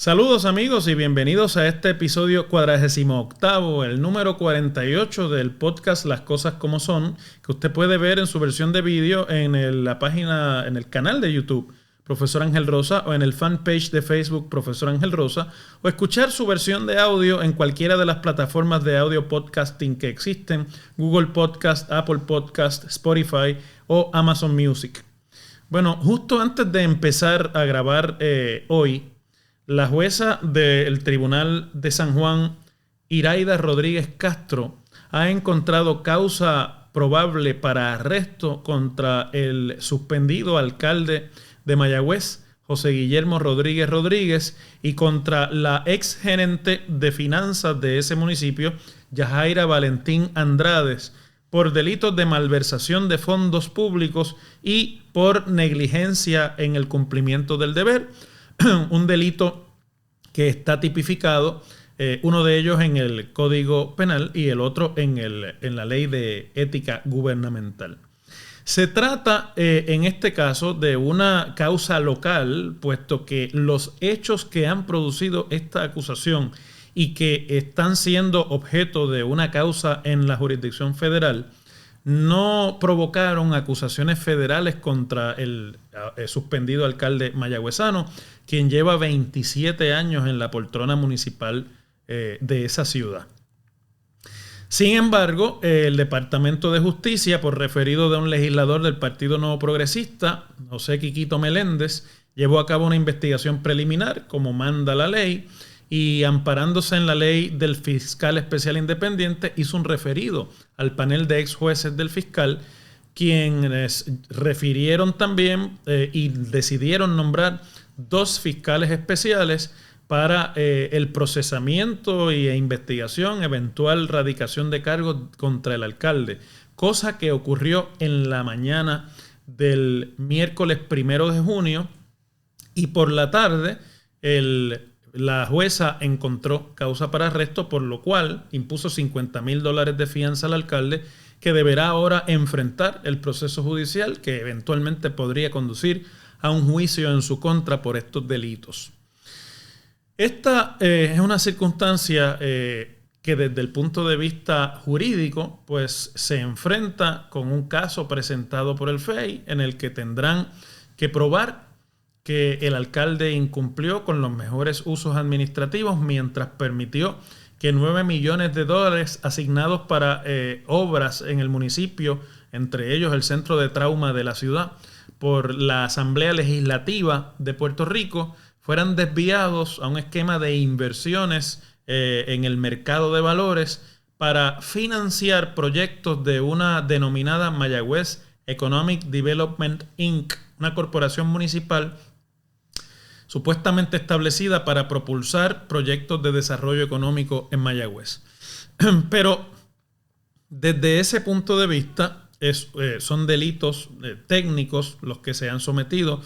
Saludos amigos y bienvenidos a este episodio 48, el número 48 del podcast Las Cosas Como Son, que usted puede ver en su versión de vídeo en la página, en el canal de YouTube Profesor Ángel Rosa o en el fanpage de Facebook Profesor Ángel Rosa, o escuchar su versión de audio en cualquiera de las plataformas de audio podcasting que existen: Google Podcast, Apple Podcast, Spotify o Amazon Music. Bueno, justo antes de empezar a grabar hoy, la jueza del Tribunal de San Juan, Iraida Rodríguez Castro, ha encontrado causa probable para arresto contra el suspendido alcalde de Mayagüez, José Guillermo Rodríguez Rodríguez, y contra la ex gerente de finanzas de ese municipio, Yajaira Valentín Andrades, por delitos de malversación de fondos públicos y por negligencia en el cumplimiento del deber. Un delito que está tipificado, uno de ellos en el Código Penal y el otro en la Ley de Ética Gubernamental. Se trata en este caso de una causa local, puesto que los hechos que han producido esta acusación y que están siendo objeto de una causa en la jurisdicción federal no provocaron acusaciones federales contra el suspendido alcalde mayagüezano, quien lleva 27 años en la poltrona municipal de esa ciudad. Sin embargo, el Departamento de Justicia, por referido de un legislador del Partido Nuevo Progresista, José Quiquito Meléndez, llevó a cabo una investigación preliminar, como manda la ley, y amparándose en la ley del fiscal especial independiente, hizo un referido al panel de ex jueces del fiscal, quienes refirieron también y decidieron nombrar 2 fiscales especiales para el procesamiento e investigación, eventual radicación de cargos contra el alcalde, cosa que ocurrió en la mañana del miércoles 1 de junio, y por la tarde la jueza encontró causa para arresto, por lo cual impuso $50,000 de fianza al alcalde, que deberá ahora enfrentar el proceso judicial que eventualmente podría conducir a un juicio en su contra por estos delitos. Esta es una circunstancia que desde el punto de vista jurídico pues se enfrenta con un caso presentado por el FEI en el que tendrán que probar que el alcalde incumplió con los mejores usos administrativos mientras permitió que $9 millones asignados para obras en el municipio, entre ellos el centro de trauma de la ciudad, por la Asamblea Legislativa de Puerto Rico, fueran desviados a un esquema de inversiones en el mercado de valores para financiar proyectos de una denominada Mayagüez Economic Development Inc., una corporación municipal supuestamente establecida para propulsar proyectos de desarrollo económico en Mayagüez. Pero desde ese punto de vista son delitos técnicos los que se han sometido,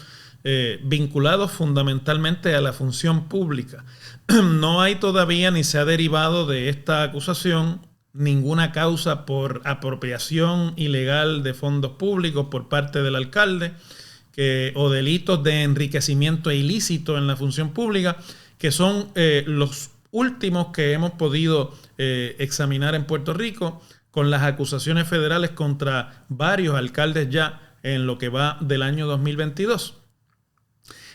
vinculados fundamentalmente a la función pública. No hay todavía ni se ha derivado de esta acusación ninguna causa por apropiación ilegal de fondos públicos por parte del alcalde, o delitos de enriquecimiento ilícito en la función pública, que son los últimos que hemos podido examinar en Puerto Rico, con las acusaciones federales contra varios alcaldes ya en lo que va del año 2022.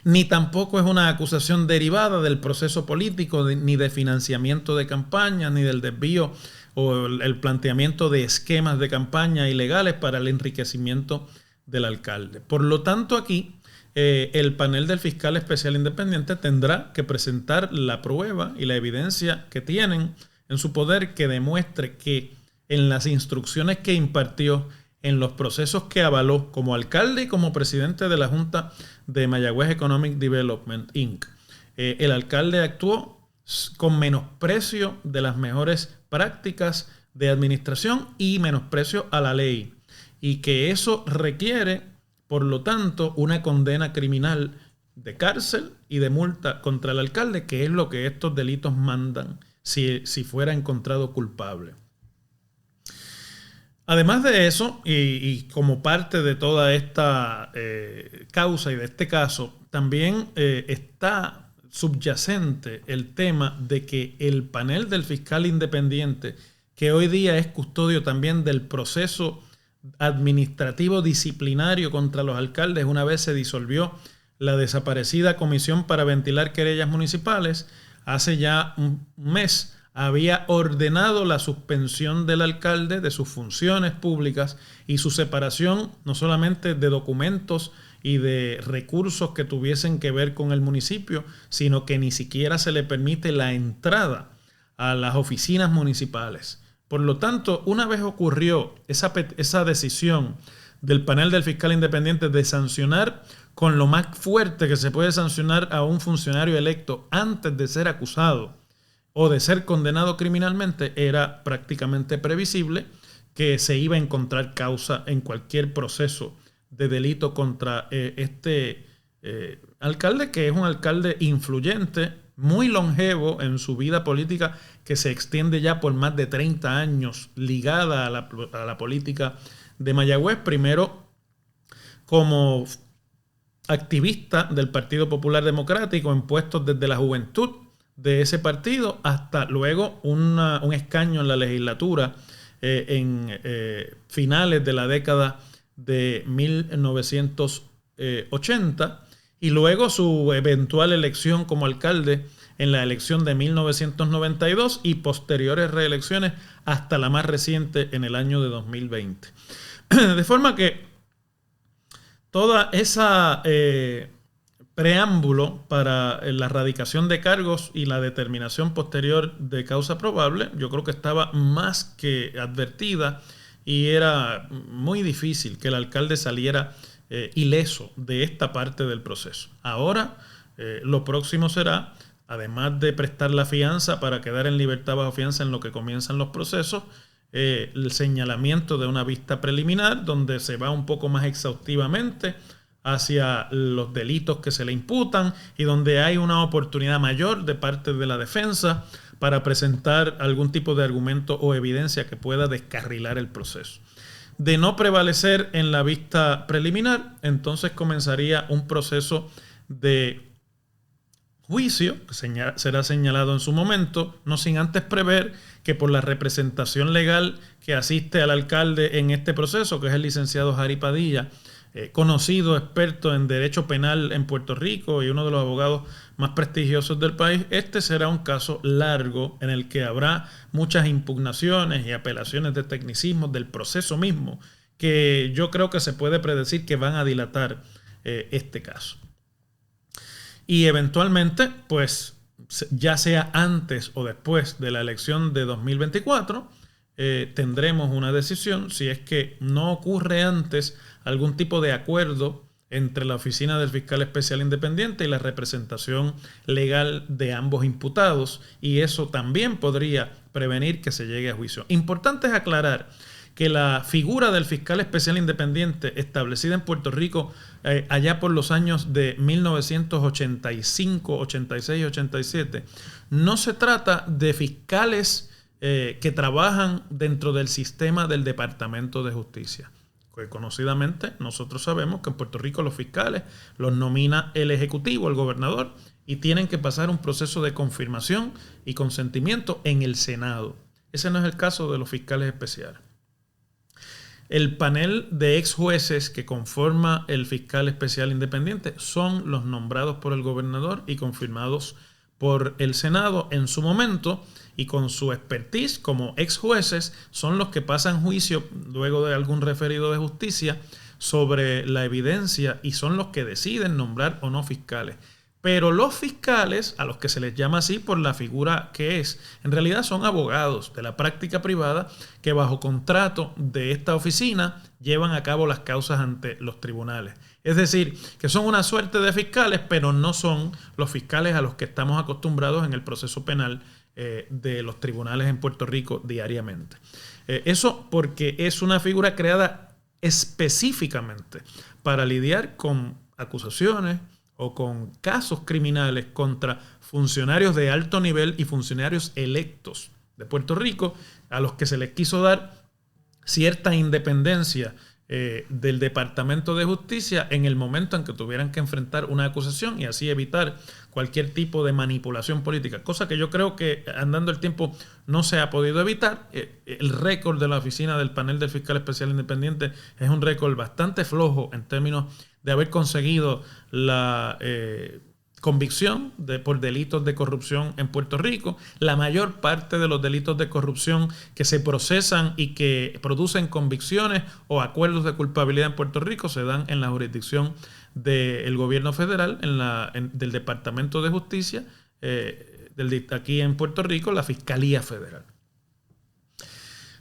Ni tampoco es una acusación derivada del proceso político, ni de financiamiento de campaña, ni del desvío o el planteamiento de esquemas de campaña ilegales para el enriquecimiento del alcalde. Por lo tanto, aquí el panel del fiscal especial independiente tendrá que presentar la prueba y la evidencia que tienen en su poder que demuestre que en las instrucciones que impartió, en los procesos que avaló como alcalde y como presidente de la Junta de Mayagüez Economic Development Inc., el alcalde actuó con menosprecio de las mejores prácticas de administración y menosprecio a la ley, y que eso requiere, por lo tanto, una condena criminal de cárcel y de multa contra el alcalde, que es lo que estos delitos mandan si fuera encontrado culpable. Además de eso, y como parte de toda esta causa y de este caso, también está subyacente el tema de que el panel del fiscal independiente, que hoy día es custodio también del proceso administrativo disciplinario contra los alcaldes, una vez se disolvió la desaparecida Comisión para Ventilar Querellas Municipales, hace ya un mes había ordenado la suspensión del alcalde de sus funciones públicas y su separación no solamente de documentos y de recursos que tuviesen que ver con el municipio, sino que ni siquiera se le permite la entrada a las oficinas municipales. Por lo tanto, una vez ocurrió esa decisión del panel del fiscal independiente de sancionar con lo más fuerte que se puede sancionar a un funcionario electo antes de ser acusado o de ser condenado criminalmente, era prácticamente previsible que se iba a encontrar causa en cualquier proceso de delito contra este alcalde, que es un alcalde influyente, muy longevo en su vida política, que se extiende ya por más de 30 años, ligada a la política de Mayagüez, primero como activista del Partido Popular Democrático en puestos desde la juventud de ese partido hasta luego un escaño en la legislatura en finales de la década de 1980 y luego su eventual elección como alcalde en la elección de 1992 y posteriores reelecciones hasta la más reciente en el año de 2020. De forma que toda esa preámbulo para la radicación de cargos y la determinación posterior de causa probable, yo creo que estaba más que advertida y era muy difícil que el alcalde saliera ileso de esta parte del proceso. Ahora lo próximo será, además de prestar la fianza para quedar en libertad bajo fianza en lo que comienzan los procesos, el señalamiento de una vista preliminar donde se va un poco más exhaustivamente hacia los delitos que se le imputan y donde hay una oportunidad mayor de parte de la defensa para presentar algún tipo de argumento o evidencia que pueda descarrilar el proceso. De no prevalecer en la vista preliminar, entonces comenzaría un proceso de juicio, que será señalado en su momento, no sin antes prever que por la representación legal que asiste al alcalde en este proceso, que es el licenciado Jari Padilla, conocido experto en derecho penal en Puerto Rico y uno de los abogados más prestigiosos del país, este será un caso largo en el que habrá muchas impugnaciones y apelaciones de tecnicismos del proceso mismo, que yo creo que se puede predecir que van a dilatar este caso. Y eventualmente, pues ya sea antes o después de la elección de 2024, tendremos una decisión si es que no ocurre antes algún tipo de acuerdo entre la oficina del fiscal especial independiente y la representación legal de ambos imputados, y eso también podría prevenir que se llegue a juicio. Importante es aclarar que la figura del fiscal especial independiente establecida en Puerto Rico allá por los años de 1985, 86 y 87, no se trata de fiscales que trabajan dentro del sistema del Departamento de Justicia. Conocidamente, nosotros sabemos que en Puerto Rico los fiscales los nomina el Ejecutivo, el gobernador, y tienen que pasar un proceso de confirmación y consentimiento en el Senado. Ese no es el caso de los fiscales especiales. El panel de ex jueces que conforma el fiscal especial independiente son los nombrados por el gobernador y confirmados por el Senado en su momento, y con su expertise como ex jueces son los que pasan juicio luego de algún referido de justicia sobre la evidencia y son los que deciden nombrar o no fiscales. Pero los fiscales, a los que se les llama así por la figura que es, en realidad son abogados de la práctica privada que bajo contrato de esta oficina llevan a cabo las causas ante los tribunales. Es decir, que son una suerte de fiscales, pero no son los fiscales a los que estamos acostumbrados en el proceso penal de los tribunales en Puerto Rico diariamente. Eso porque es una figura creada específicamente para lidiar con acusaciones o con casos criminales contra funcionarios de alto nivel y funcionarios electos de Puerto Rico, a los que se les quiso dar cierta independencia del Departamento de Justicia en el momento en que tuvieran que enfrentar una acusación y así evitar cualquier tipo de manipulación política, cosa que yo creo que andando el tiempo no se ha podido evitar. El récord de la oficina del panel del fiscal especial independiente es un récord bastante flojo en términos de haber conseguido la convicción por delitos de corrupción en Puerto Rico. La mayor parte de los delitos de corrupción que se procesan y que producen convicciones o acuerdos de culpabilidad en Puerto Rico se dan en la jurisdicción del gobierno federal, del Departamento de Justicia, aquí en Puerto Rico, la Fiscalía Federal.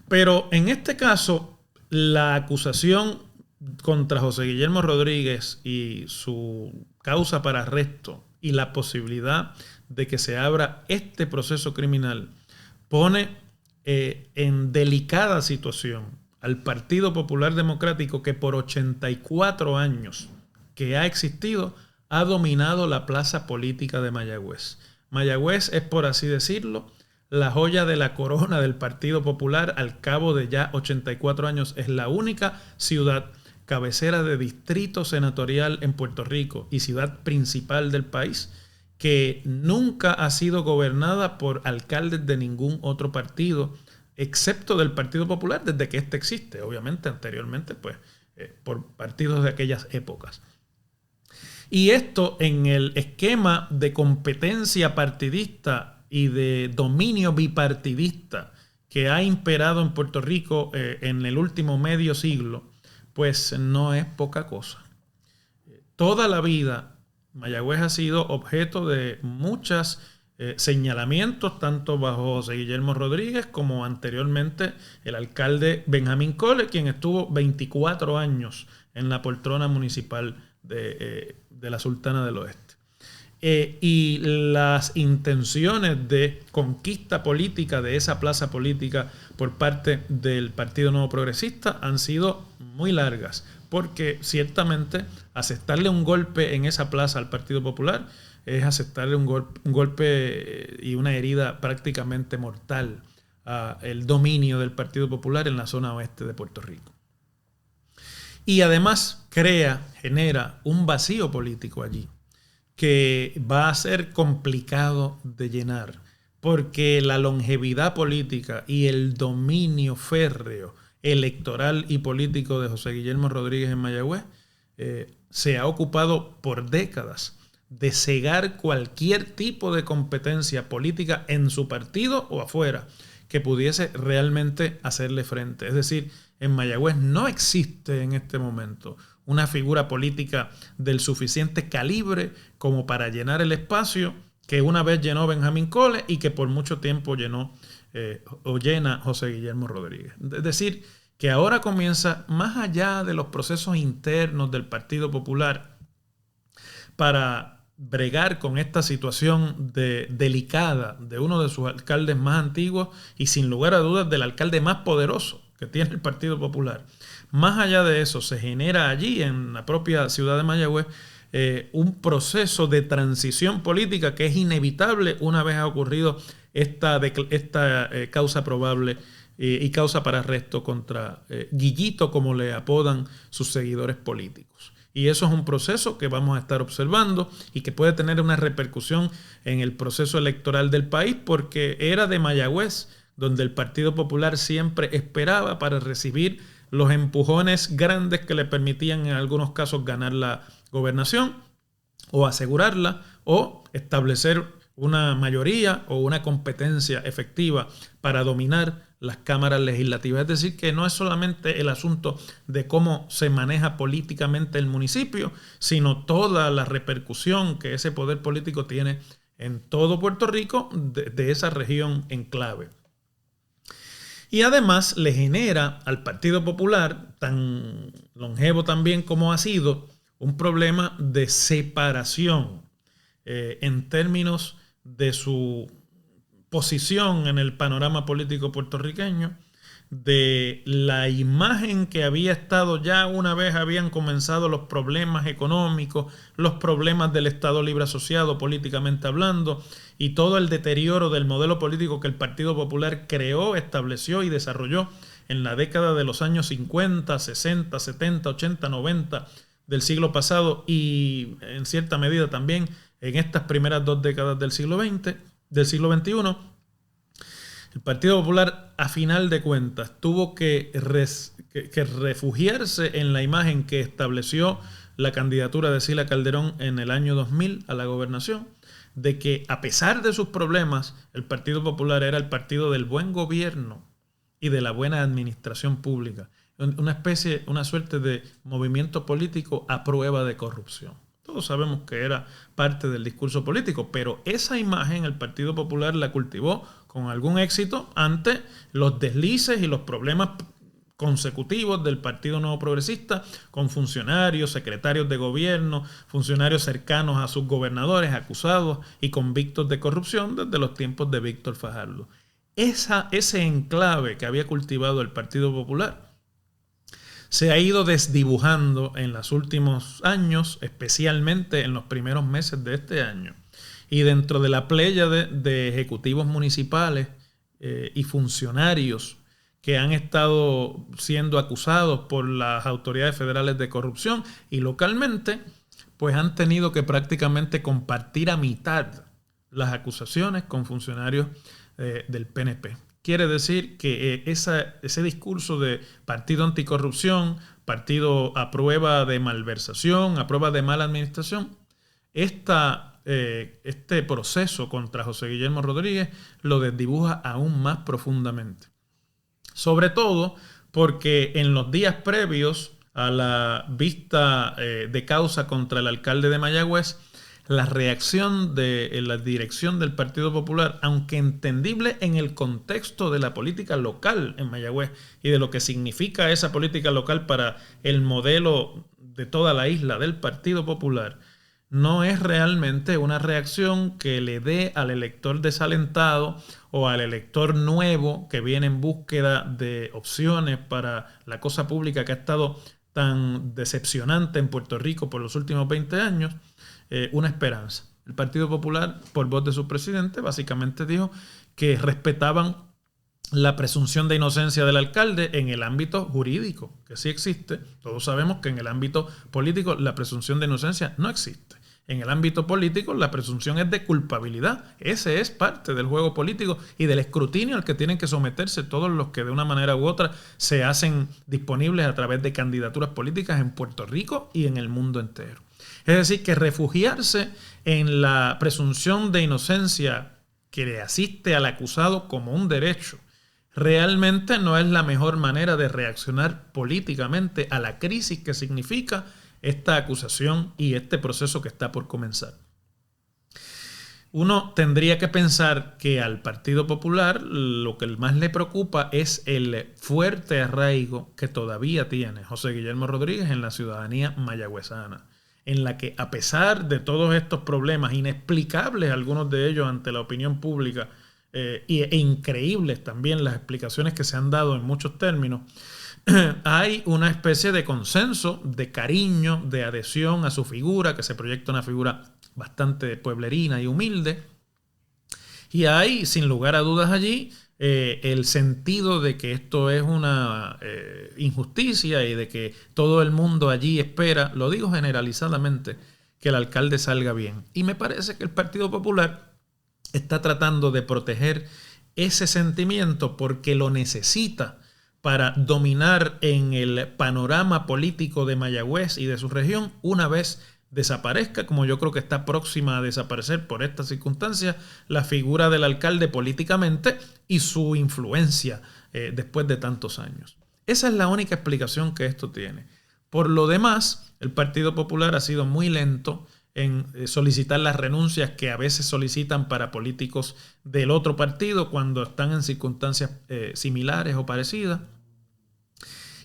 Pero en este caso, la acusación contra José Guillermo Rodríguez y su causa para arresto y la posibilidad de que se abra este proceso criminal pone en delicada situación al Partido Popular Democrático, que por 84 años que ha existido ha dominado la plaza política de Mayagüez. Mayagüez es, por así decirlo, la joya de la corona del Partido Popular. Al cabo de ya 84 años es la única ciudad cabecera de distrito senatorial en Puerto Rico y ciudad principal del país que nunca ha sido gobernada por alcaldes de ningún otro partido, excepto del Partido Popular, desde que éste existe. Obviamente, anteriormente, pues, por partidos de aquellas épocas. Y esto en el esquema de competencia partidista y de dominio bipartidista que ha imperado en Puerto Rico en el último medio siglo, pues no es poca cosa. Toda la vida Mayagüez ha sido objeto de muchos señalamientos, tanto bajo José Guillermo Rodríguez como anteriormente el alcalde Benjamín Cole, quien estuvo 24 años en la poltrona municipal de la Sultana del Oeste. Y las intenciones de conquista política de esa plaza política por parte del Partido Nuevo Progresista han sido muy largas, porque ciertamente aceptarle un golpe en esa plaza al Partido Popular es aceptarle un golpe y una herida prácticamente mortal al dominio del Partido Popular en la zona oeste de Puerto Rico. Y además genera un vacío político allí que va a ser complicado de llenar, porque la longevidad política y el dominio férreo electoral y político de José Guillermo Rodríguez en Mayagüez se ha ocupado por décadas de cegar cualquier tipo de competencia política en su partido o afuera que pudiese realmente hacerle frente. Es decir, en Mayagüez no existe en este momento una figura política del suficiente calibre como para llenar el espacio que una vez llenó Benjamín Cole y que por mucho tiempo llena José Guillermo Rodríguez. Es decir, que ahora comienza, más allá de los procesos internos del Partido Popular, para bregar con esta situación delicada de uno de sus alcaldes más antiguos y sin lugar a dudas del alcalde más poderoso que tiene el Partido Popular. Más allá de eso, se genera allí en la propia ciudad de Mayagüez un proceso de transición política que es inevitable una vez ha ocurrido esta causa probable y causa para arresto contra Guillito, como le apodan sus seguidores políticos. Y eso es un proceso que vamos a estar observando y que puede tener una repercusión en el proceso electoral del país, porque era de Mayagüez donde el Partido Popular siempre esperaba para recibir los empujones grandes que le permitían en algunos casos ganar la gobernación o asegurarla o establecer una mayoría o una competencia efectiva para dominar las cámaras legislativas. Es decir, que no es solamente el asunto de cómo se maneja políticamente el municipio, sino toda la repercusión que ese poder político tiene en todo Puerto Rico de esa región enclave. Y además le genera al Partido Popular, tan longevo también como ha sido, un problema de separación en términos de su posición en el panorama político puertorriqueño, de la imagen que había estado ya una vez habían comenzado los problemas económicos, los problemas del Estado Libre Asociado políticamente hablando, y todo el deterioro del modelo político que el Partido Popular creó, estableció y desarrolló en la década de los años 50, 60, 70, 80, 90 del siglo pasado y en cierta medida también en estas primeras 2 décadas del siglo XXI, el Partido Popular, a final de cuentas, tuvo que refugiarse en la imagen que estableció la candidatura de Sila Calderón en el año 2000 a la gobernación, de que a pesar de sus problemas, el Partido Popular era el partido del buen gobierno y de la buena administración pública. Una suerte de movimiento político a prueba de corrupción. Todos sabemos que era parte del discurso político, pero esa imagen el Partido Popular la cultivó con algún éxito ante los deslices y los problemas consecutivos del Partido Nuevo Progresista, con funcionarios, secretarios de gobierno, funcionarios cercanos a sus gobernadores acusados y convictos de corrupción desde los tiempos de Víctor Fajardo. Ese enclave que había cultivado el Partido Popular se ha ido desdibujando en los últimos años, especialmente en los primeros meses de este año. Y dentro de la pléyade de ejecutivos municipales y funcionarios que han estado siendo acusados por las autoridades federales de corrupción y localmente, pues han tenido que prácticamente compartir a mitad las acusaciones con funcionarios del PNP. Quiere decir que ese discurso de partido anticorrupción, partido a prueba de malversación, a prueba de mala administración, este proceso contra José Guillermo Rodríguez lo desdibuja aún más profundamente. Sobre todo porque en los días previos a la vista de causa contra el alcalde de Mayagüez, la reacción de la dirección del Partido Popular, aunque entendible en el contexto de la política local en Mayagüez y de lo que significa esa política local para el modelo de toda la isla del Partido Popular, no es realmente una reacción que le dé al elector desalentado o al elector nuevo que viene en búsqueda de opciones para la cosa pública que ha estado tan decepcionante en Puerto Rico por los últimos 20 años, una esperanza. El Partido Popular, por voz de su presidente, básicamente dijo que respetaban la presunción de inocencia del alcalde en el ámbito jurídico, que sí existe. Todos sabemos que en el ámbito político la presunción de inocencia no existe. En el ámbito político la presunción es de culpabilidad. Ese es parte del juego político y del escrutinio al que tienen que someterse todos los que de una manera u otra se hacen disponibles a través de candidaturas políticas en Puerto Rico y en el mundo entero. Es decir, que refugiarse en la presunción de inocencia que le asiste al acusado como un derecho realmente no es la mejor manera de reaccionar políticamente a la crisis que significa esta acusación y este proceso que está por comenzar. Uno tendría que pensar que al Partido Popular lo que más le preocupa es el fuerte arraigo que todavía tiene José Guillermo Rodríguez en la ciudadanía mayagüezana, en la que a pesar de todos estos problemas inexplicables, algunos de ellos ante la opinión pública, e increíbles también las explicaciones que se han dado en muchos términos, hay una especie de consenso, de cariño, de adhesión a su figura, que se proyecta una figura bastante pueblerina y humilde. Y hay, sin lugar a dudas allí, el sentido de que esto es una injusticia y de que todo el mundo allí espera, lo digo generalizadamente, que el alcalde salga bien. Y me parece que el Partido Popular está tratando de proteger ese sentimiento porque lo necesita para dominar en el panorama político de Mayagüez y de su región una vez desaparezca, como yo creo que está próxima a desaparecer por estas circunstancias, la figura del alcalde políticamente y su influencia después de tantos años. Esa es la única explicación que esto tiene. Por lo demás, el Partido Popular ha sido muy lento en solicitar las renuncias que a veces solicitan para políticos del otro partido cuando están en circunstancias similares o parecidas.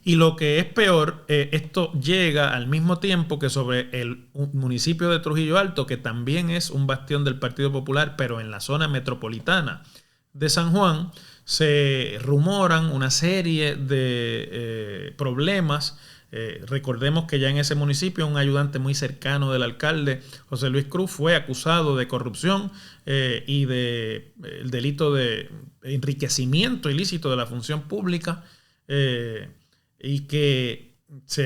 Y lo que es peor, esto llega al mismo tiempo que sobre el municipio de Trujillo Alto, que también es un bastión del Partido Popular, pero en la zona metropolitana de San Juan, se rumoran una serie de problemas. Recordemos que ya en ese municipio un ayudante muy cercano del alcalde, José Luis Cruz, fue acusado de corrupción y de el delito de enriquecimiento ilícito de la función pública y que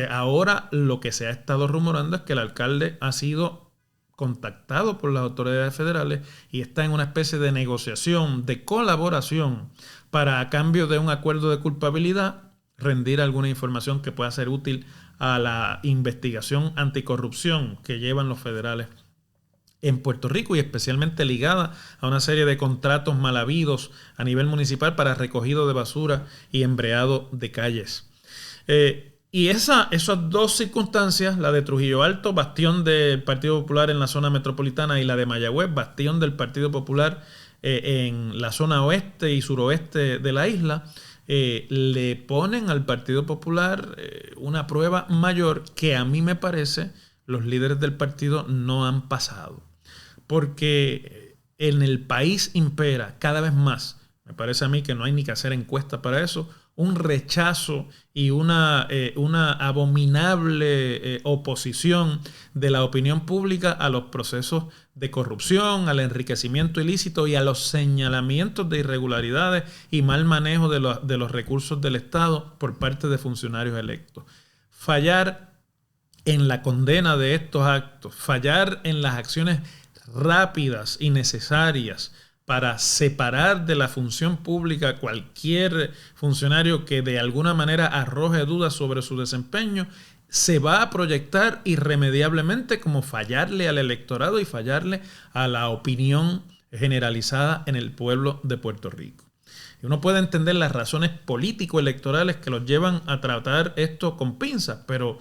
ahora lo que se ha estado rumorando es que el alcalde ha sido contactado por las autoridades federales y está en una especie de negociación, de colaboración, para a cambio de un acuerdo de culpabilidad rendir alguna información que pueda ser útil a la investigación anticorrupción que llevan los federales en Puerto Rico y especialmente ligada a una serie de contratos mal habidos a nivel municipal para recogido de basura y embreado de calles. Y esas dos circunstancias, la de Trujillo Alto, bastión del Partido Popular en la zona metropolitana, y la de Mayagüez, bastión del Partido Popular en la zona oeste y suroeste de la isla, le ponen al Partido Popular una prueba mayor que a mí me parece los líderes del partido no han pasado. Porque en el país impera cada vez más, me parece a mí que no hay ni que hacer encuesta para eso, un rechazo y una abominable oposición de la opinión pública a los procesos de corrupción, al enriquecimiento ilícito y a los señalamientos de irregularidades y mal manejo de los recursos del Estado por parte de funcionarios electos. Fallar en la condena de estos actos, fallar en las acciones rápidas y necesarias para separar de la función pública cualquier funcionario que de alguna manera arroje dudas sobre su desempeño, se va a proyectar irremediablemente como fallarle al electorado y fallarle a la opinión generalizada en el pueblo de Puerto Rico. Y uno puede entender las razones político-electorales que los llevan a tratar esto con pinzas, pero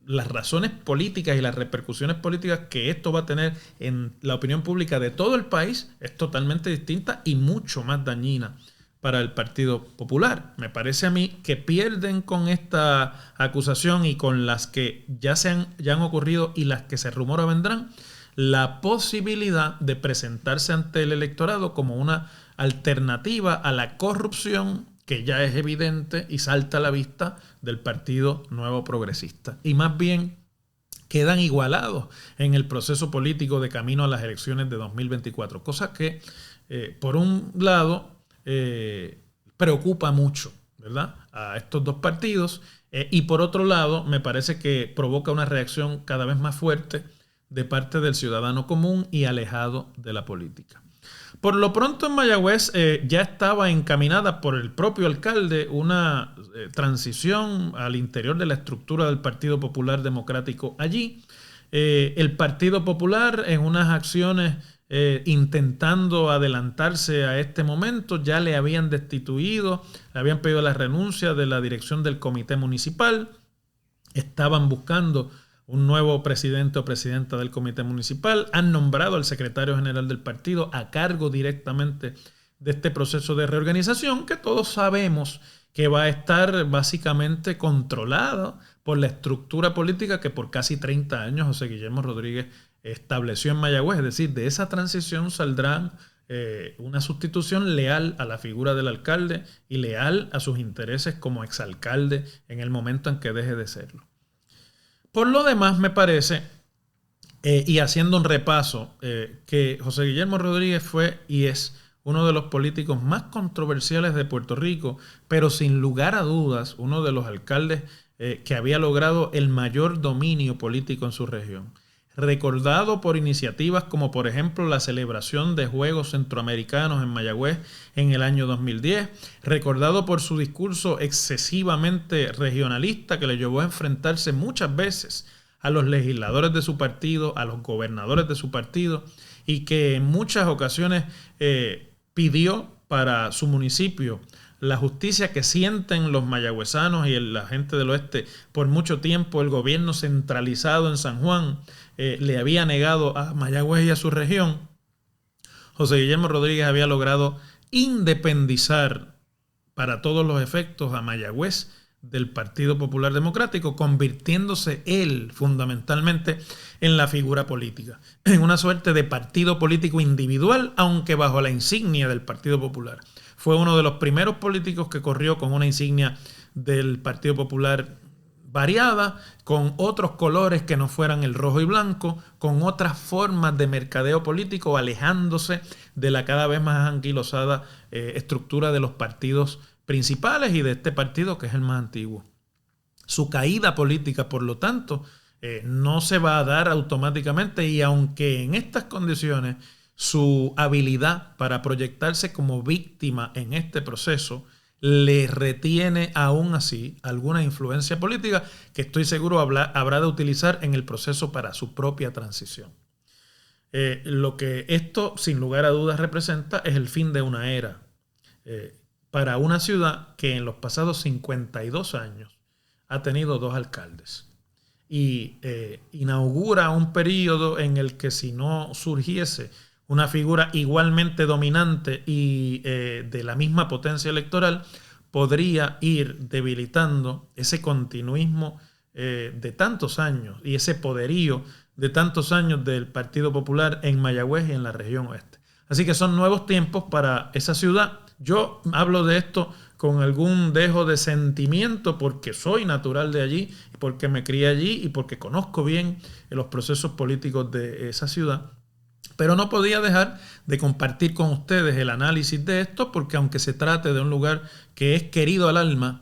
las razones políticas y las repercusiones políticas que esto va a tener en la opinión pública de todo el país es totalmente distinta y mucho más dañina para el Partido Popular. Me parece a mí que pierden con esta acusación y con las que ya han ocurrido y las que se rumora vendrán, la posibilidad de presentarse ante el electorado como una alternativa a la corrupción que ya es evidente y salta a la vista del Partido Nuevo Progresista. Y más bien quedan igualados en el proceso político de camino a las elecciones de 2024. Cosa que, por un lado, preocupa mucho, ¿verdad?, a estos dos partidos. Y por otro lado, me parece que provoca una reacción cada vez más fuerte de parte del ciudadano común y alejado de la política. Por lo pronto en Mayagüez ya estaba encaminada por el propio alcalde una transición al interior de la estructura del Partido Popular Democrático allí. El Partido Popular en unas acciones intentando adelantarse a este momento ya le habían destituido, le habían pedido la renuncia de la dirección del comité municipal, estaban buscando un nuevo presidente o presidenta del comité municipal, han nombrado al secretario general del partido a cargo directamente de este proceso de reorganización que todos sabemos que va a estar básicamente controlado por la estructura política que por casi 30 años José Guillermo Rodríguez estableció en Mayagüez. Es decir, de esa transición saldrá una sustitución leal a la figura del alcalde y leal a sus intereses como exalcalde en el momento en que deje de serlo. Por lo demás, me parece, y haciendo un repaso, que José Guillermo Rodríguez fue y es uno de los políticos más controversiales de Puerto Rico, pero sin lugar a dudas, uno de los alcaldes que había logrado el mayor dominio político en su región. Recordado por iniciativas como, por ejemplo, la celebración de Juegos Centroamericanos en Mayagüez en el año 2010, recordado por su discurso excesivamente regionalista que le llevó a enfrentarse muchas veces a los legisladores de su partido, a los gobernadores de su partido, y que en muchas ocasiones pidió para su municipio la justicia que sienten los mayagüezanos y la gente del oeste. Por mucho tiempo el gobierno centralizado en San Juan le había negado a Mayagüez y a su región. José Guillermo Rodríguez había logrado independizar para todos los efectos a Mayagüez del Partido Popular Democrático, convirtiéndose él fundamentalmente en la figura política, en una suerte de partido político individual, aunque bajo la insignia del Partido Popular. Fue uno de los primeros políticos que corrió con una insignia del Partido Popular variada, con otros colores que no fueran el rojo y blanco, con otras formas de mercadeo político, alejándose de la cada vez más anquilosada estructura de los partidos principales y de este partido que es el más antiguo. Su caída política, por lo tanto, no se va a dar automáticamente, y aunque en estas condiciones su habilidad para proyectarse como víctima en este proceso le retiene aún así alguna influencia política que estoy seguro habrá de utilizar en el proceso para su propia transición. Lo que esto sin lugar a dudas representa es el fin de una era para una ciudad que en los pasados 52 años ha tenido 2 alcaldes y inaugura un periodo en el que si no surgiese una figura igualmente dominante y de la misma potencia electoral, podría ir debilitando ese continuismo de tantos años y ese poderío de tantos años del Partido Popular en Mayagüez y en la región oeste. Así que son nuevos tiempos para esa ciudad. Yo hablo de esto con algún dejo de sentimiento porque soy natural de allí, porque me crié allí y porque conozco bien los procesos políticos de esa ciudad. Pero no podía dejar de compartir con ustedes el análisis de esto, porque aunque se trate de un lugar que es querido al alma,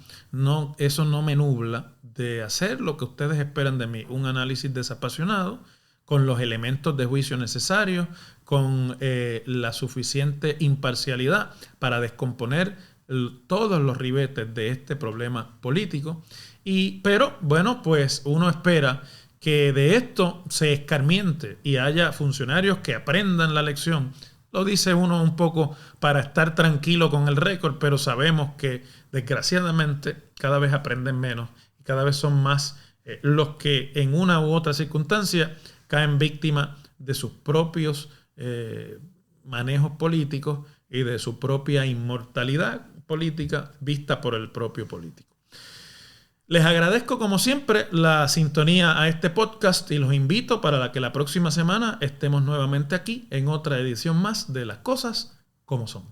eso no me nubla de hacer lo que ustedes esperan de mí, un análisis desapasionado, con los elementos de juicio necesarios, con la suficiente imparcialidad para descomponer todos los ribetes de este problema político. Pero bueno, pues uno espera que de esto se escarmiente y haya funcionarios que aprendan la lección. Lo dice uno un poco para estar tranquilo con el récord, pero sabemos que desgraciadamente cada vez aprenden menos y cada vez son más los que en una u otra circunstancia caen víctimas de sus propios manejos políticos y de su propia inmortalidad política vista por el propio político. Les agradezco como siempre la sintonía a este podcast y los invito para que la próxima semana estemos nuevamente aquí en otra edición más de Las Cosas como Son.